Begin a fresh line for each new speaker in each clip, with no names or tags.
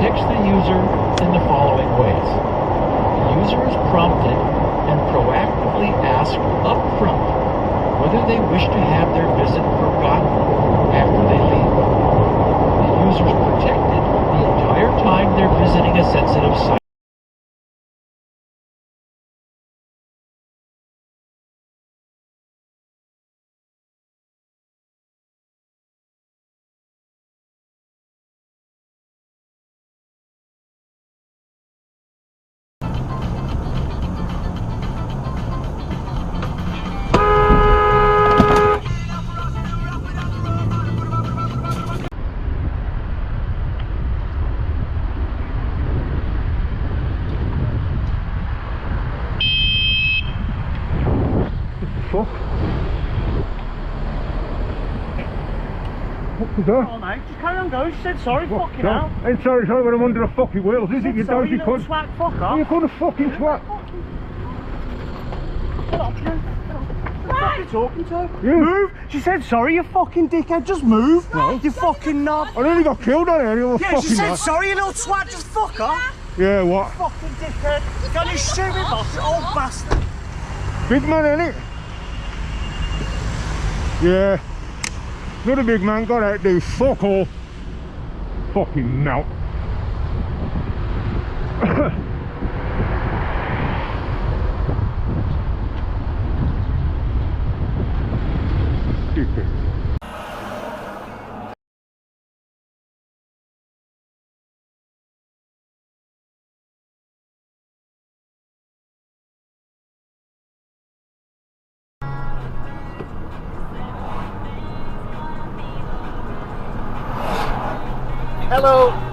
protects the user in the following ways. The user is prompted and proactively asked upfront whether they wish to have their visit forgotten after they leave. The user is protected the entire time they're visiting a sensitive site.
Fuck. What was that?
Oh mate, just carry on going. She said sorry,
What?
fucking hell.
Ain't sorry when I'm under the fucking wheels, is it, you
Sorry,
dodgy
you little
cunt?
twat, fuck off.
You're going to fucking twat.
Get off, man. Get off. What are you talking to?
You?
Move! She said sorry, you fucking dickhead. Just move.
No.
You fucking knob.
I nearly got killed on here, you
Yeah,
fucking
she said
knob.
sorry, you little twat. Just fuck off.
Yeah, what?
Fucking dickhead. Got your stupid boss, you old bastard.
Big man, ain't it? Yeah. Not a big man, got out do fuck all. Fucking knout. Dickhead.
Hello.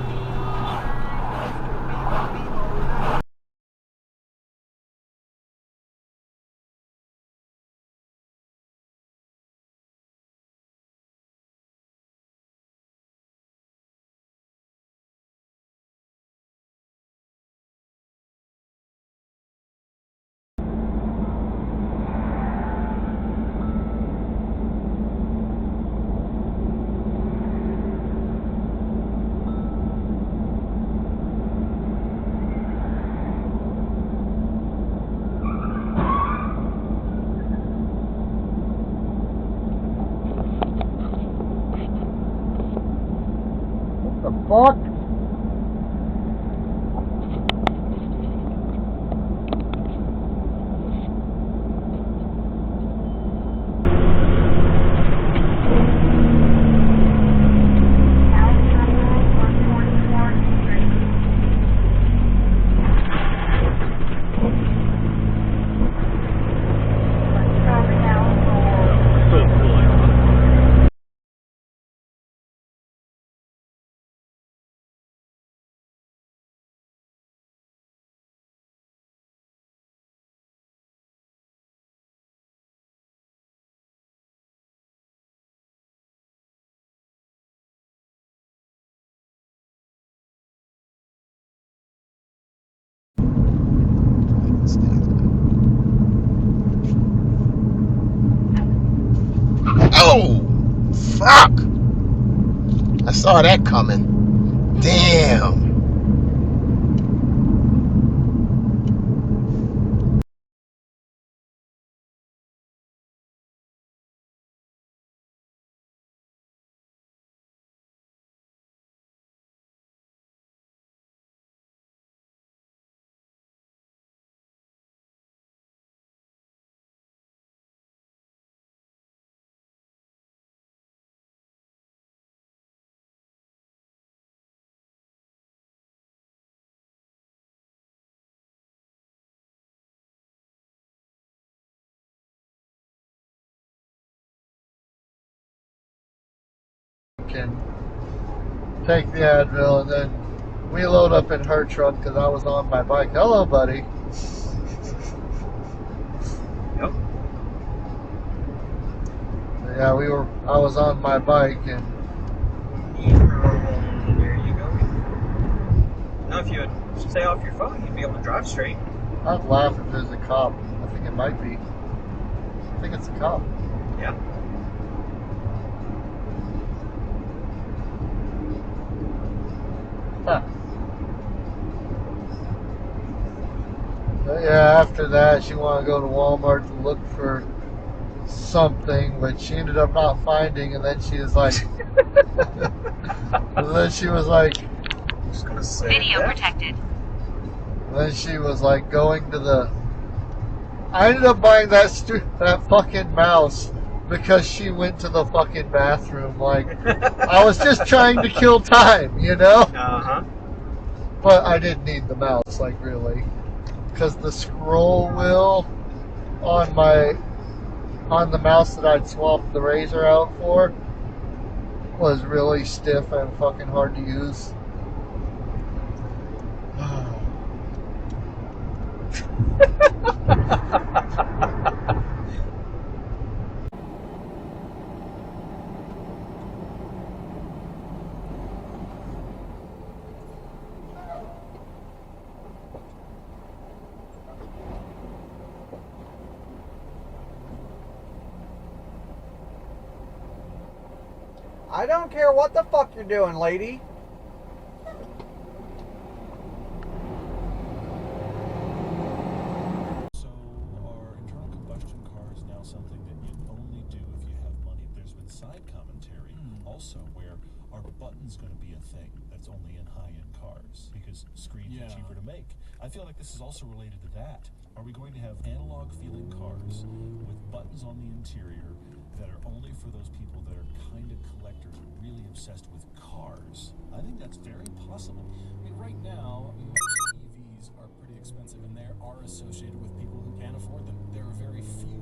The fuck?
Oh, fuck! I saw that coming. Damn.
Can take the Advil and then we load up in her truck because I was on my bike. Hello, buddy.
Yep.
Yeah, I was on my bike and
There you go. Now, if you would stay off your phone, you'd be able to drive straight.
I'd laugh if there's a cop. I think it might be. I think it's a cop.
Yeah.
Huh. Yeah, after that, she wanted to go to Walmart to look for something, but she ended up not finding, and then she was like, and then she was like,
Just gonna say
Video
that.
protected.
then she was like going to the. I ended up buying that fucking mouse because she went to the fucking bathroom. Like, I was just trying to kill time, you know?
Uh-huh.
But I didn't need the mouse, like, really. Because the scroll wheel on the mouse that I'd swapped the razor out for was really stiff and fucking hard to use.
I don't care what the fuck you're doing, lady.
So are internal combustion cars now something that you only do if you have money? There's been side commentary also where are buttons going to be a thing that's only in high-end cars because screens are cheaper to make. I feel like this is also related to that. Are we going to have analog feeling cars with buttons on the interior that are only for those people that are kind of collectors, really obsessed with cars? I think that's very possible.
I mean, right now, most EVs are pretty expensive, and they are associated with people who can't afford them. There are very few